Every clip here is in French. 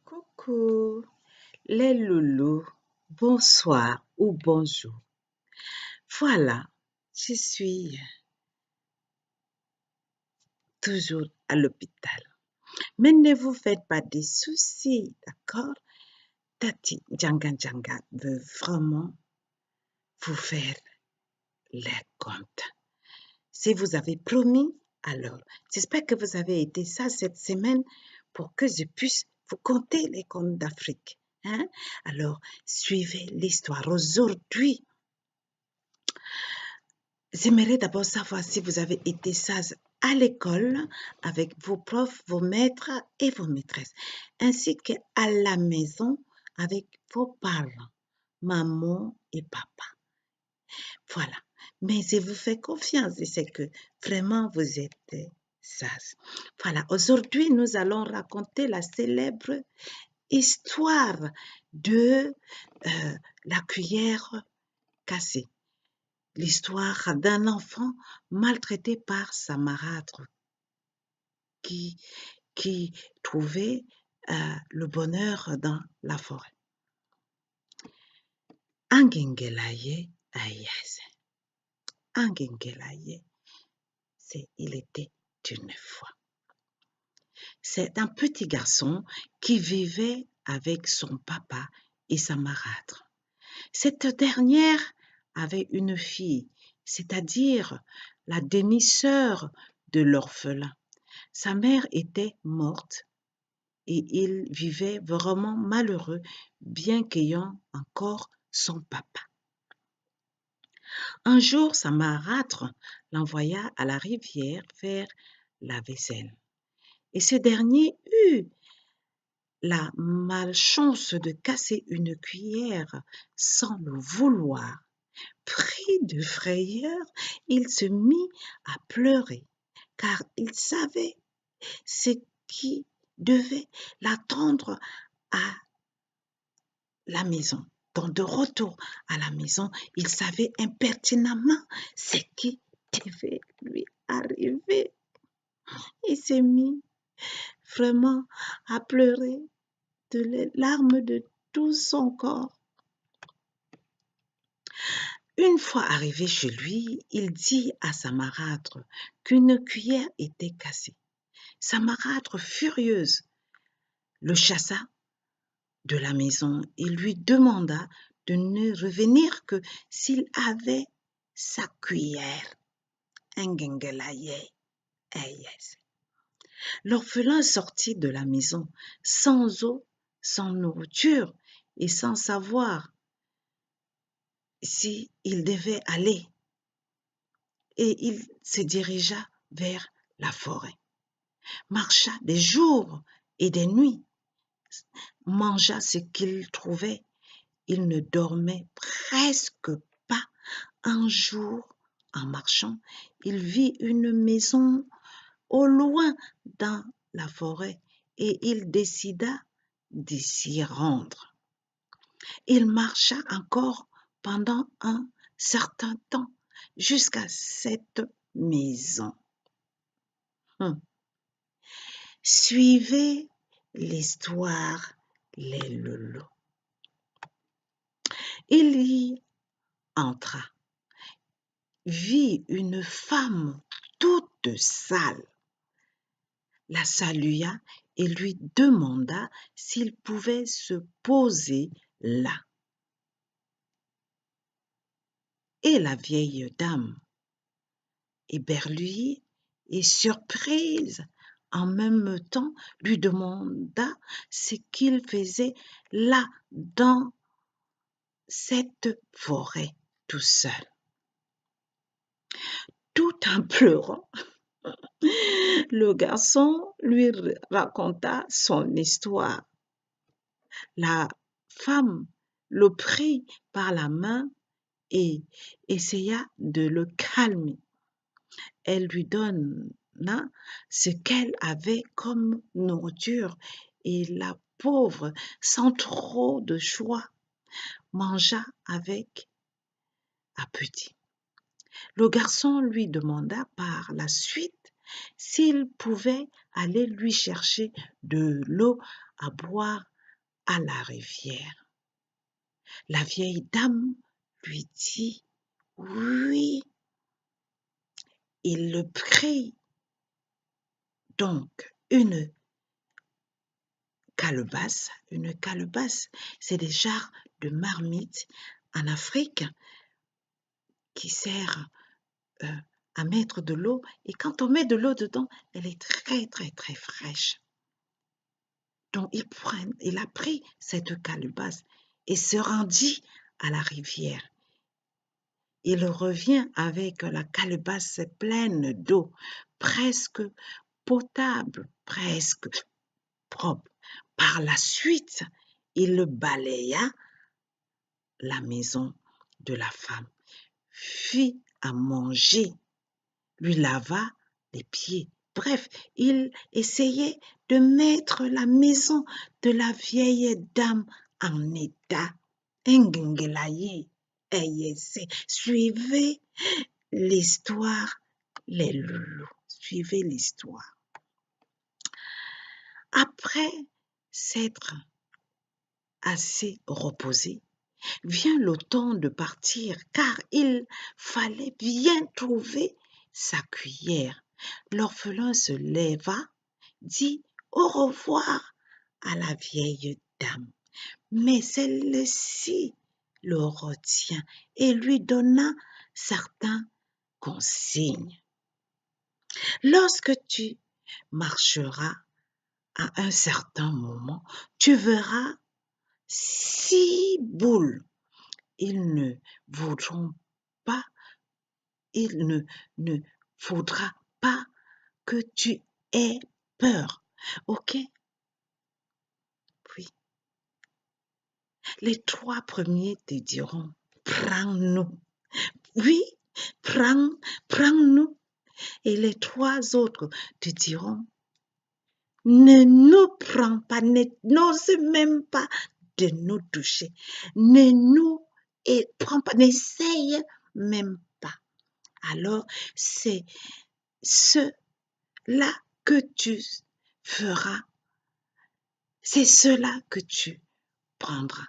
Coucou les loulous, bonsoir ou bonjour. Voilà, je suis toujours à l'hôpital. Mais ne vous faites pas de soucis, d'accord? Tati Djanga Djanga veut vraiment vous faire les comptes. Si vous avez promis, alors j'espère que vous avez été ça cette semaine pour que je puisse vous compter les comptes d'Afrique. Hein? Alors, suivez l'histoire. Aujourd'hui, j'aimerais d'abord savoir si vous avez été sage à l'école avec vos profs, vos maîtres et vos maîtresses, ainsi qu'à la maison avec vos parents, maman et papa. Voilà. Mais je vous fais confiance, je sais que vraiment vous êtes sage. Voilà. Aujourd'hui, nous allons raconter la célèbre histoire de la cuillère cassée. L'histoire d'un enfant maltraité par sa marâtre qui trouvait le bonheur dans la forêt. Angengelaye Ayese. Angengelaye, il était une fois. C'est un petit garçon qui vivait avec son papa et sa marâtre. Cette dernière avait une fille, c'est-à-dire la demi-sœur de l'orphelin. Sa mère était morte et il vivait vraiment malheureux, bien qu'ayant encore son papa. Un jour, sa marâtre l'envoya à la rivière faire la vaisselle. Et ce dernier eut la malchance de casser une cuillère sans le vouloir. Pris de frayeur, il se mit à pleurer, car il savait ce qui devait l'attendre à la maison. Donc, de retour à la maison, il savait impertinemment ce qui devait lui arriver. Il s'est mis vraiment à pleurer de larmes de tout son corps. Une fois arrivé chez lui, il dit à sa marâtre qu'une cuillère était cassée. Sa marâtre, furieuse, le chassa de la maison et lui demanda de ne revenir que s'il avait sa cuillère. L'orphelin sortit de la maison sans eau, sans nourriture et sans savoir s'il devait aller. Et il se dirigea vers la forêt, marcha des jours et des nuits, mangea ce qu'il trouvait. Il ne dormait presque pas. Un jour, en marchant, il vit une maison au loin dans la forêt et il décida de s'y rendre. Il marcha encore pendant un certain temps jusqu'à cette maison. Suivez l'histoire, les loulous. Il y entra, vit une femme toute sale, la salua et lui demanda s'il pouvait se poser là. Et la vieille dame, éberluée et surprise, en même temps, lui demanda ce qu'il faisait là dans cette forêt tout seul. Tout en pleurant, le garçon lui raconta son histoire. La femme le prit par la main et essaya de le calmer. Elle lui donna ce qu'elle avait comme nourriture et la pauvre, sans trop de choix, mangea avec appétit. Le garçon lui demanda par la suite s'il pouvait aller lui chercher de l'eau à boire à la rivière. La vieille dame lui dit oui. Il le prit donc une calebasse. Une calebasse, c'est des jarres de marmite en Afrique qui sert à mettre de l'eau. Et quand on met de l'eau dedans, elle est très, très, très fraîche. Donc, il a pris cette calebasse et se rendit à la rivière. Il revient avec la calebasse pleine d'eau, presque potable, presque propre. Par la suite, il balaya la maison de la femme, fit à manger, lui lava les pieds. Bref, il essayait de mettre la maison de la vieille dame en état. Suivez l'histoire, les loulous. Suivez l'histoire. Après s'être assez reposé, vient le temps de partir car il fallait bien trouver sa cuillère. L'orphelin se leva, dit au revoir à la vieille dame. Mais celle-ci le retient et lui donna certaines consignes. Lorsque tu marcheras à un certain moment, tu verras 6 boules. Ils ne voudront pas, il ne faudra pas que tu aies peur. Ok? Oui. Les 3 premiers te diront, prends-nous. Oui, prends-nous. Et les 3 autres te diront, ne nous prends pas, n'ose même pas de nous toucher. Ne nous prends pas, n'essaye même pas. Alors, c'est cela que tu feras, c'est cela que tu prendras.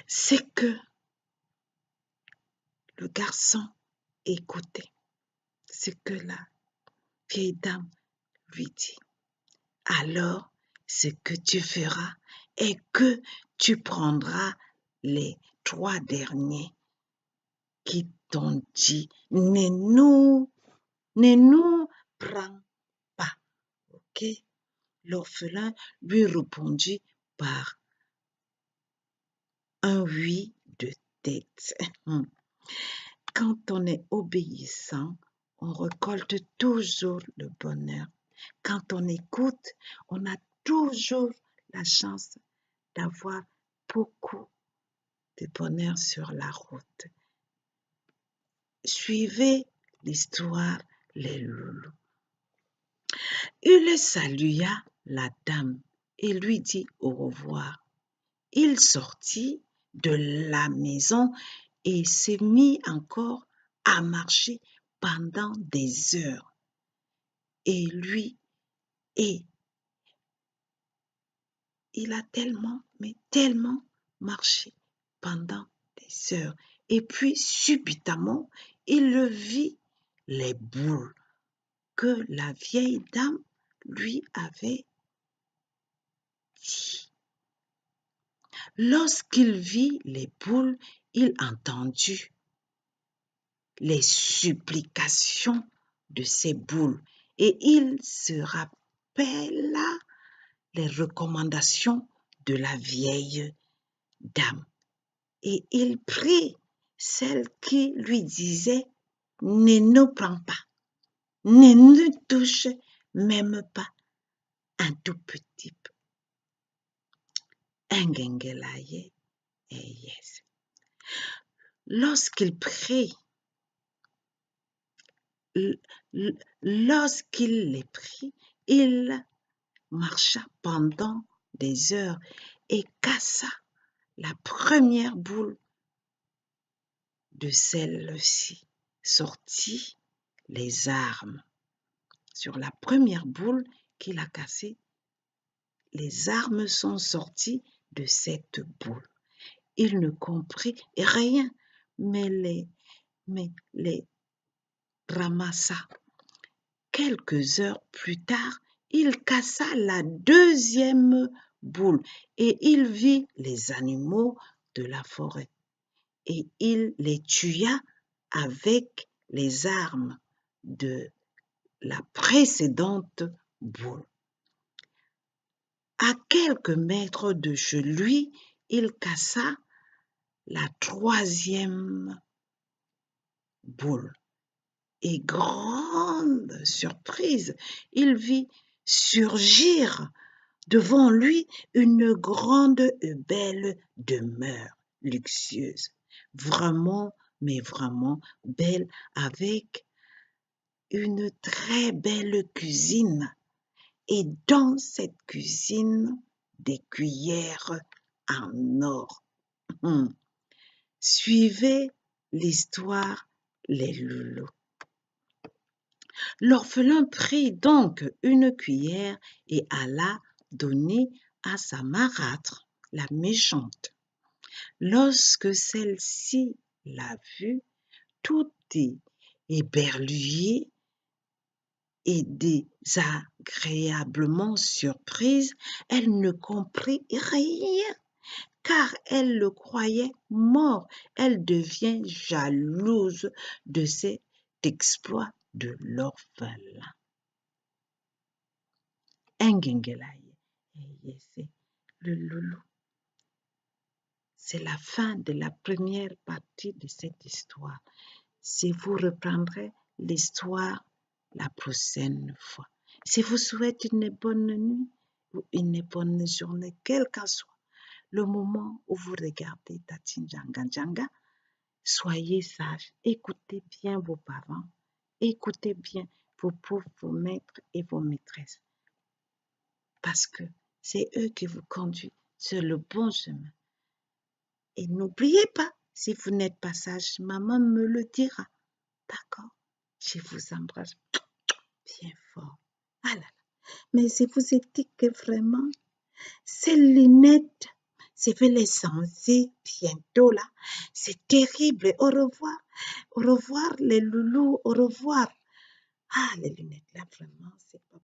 C'est que le garçon écoutait ce que la vieille dame lui dit. Alors, ce que tu feras est que tu prendras les 3 derniers qui t'ont dit, ne nous prends pas. Ok? L'orphelin lui répondit par un oui de tête. Quand on est obéissant, on récolte toujours le bonheur. Quand on écoute, on a toujours la chance d'avoir beaucoup de bonheur sur la route. Suivez l'histoire, les loulous. Il salua la dame et lui dit au revoir. Il sortit de la maison et se mit encore à marcher pendant des heures. Et il a tellement marché pendant des heures. Et puis, subitement, il vit les boules que la vieille dame lui avait dit. Lorsqu'il vit les boules, il entendit les supplications de ces boules et il se rappela les recommandations de la vieille dame. Et il prit celle qui lui disait « Ne nous prends pas, ne nous touche même pas un tout petit peu. » Engengelaye et yes. Lorsqu'il prit, lorsqu'il les prit, il marcha pendant des heures et cassa la première boule de celle-ci, sortit les armes. Sur la première boule qu'il a cassée, les armes sont sorties de cette boule. Il ne comprit rien, mais les ramassa. Quelques heures plus tard, il cassa la deuxième boule et il vit les animaux de la forêt et il les tua avec les armes de la précédente boule. À quelques mètres de chez lui, il cassa la troisième boule. Et grande surprise, il vit surgir devant lui une grande et belle demeure luxueuse, vraiment, mais vraiment belle, avec une très belle cuisine. Et dans cette cuisine, des cuillères en or. Suivez l'histoire, les loulous. L'orphelin prit donc une cuillère et alla donner à sa marâtre, la méchante. Lorsque celle-ci l'a vue, tout éberluée et désagréablement surprise, elle ne comprit rien, car elle le croyait mort. Elle devient jalouse de cet exploit de l'orphelin. Engengelaye, c'est le loulou. C'est la fin de la première partie de cette histoire. Si vous reprendrez l'histoire la prochaine fois. Si vous souhaitez une bonne nuit ou une bonne journée, quel qu'en soit le moment où vous regardez Tati Njanga Njanga, soyez sages, écoutez bien vos parents, écoutez bien vos pauvres, vos maîtres et vos maîtresses, parce que c'est eux qui vous conduisent sur le bon chemin. Et n'oubliez pas, si vous n'êtes pas sage, maman me le dira. D'accord? Je vous embrasse bien fort. Ah là là. Mais si vous dites que vraiment, ces lunettes, je vais les changer bientôt là. C'est terrible. Au revoir. Au revoir les loulous. Au revoir. Ah, les lunettes là, vraiment, c'est pas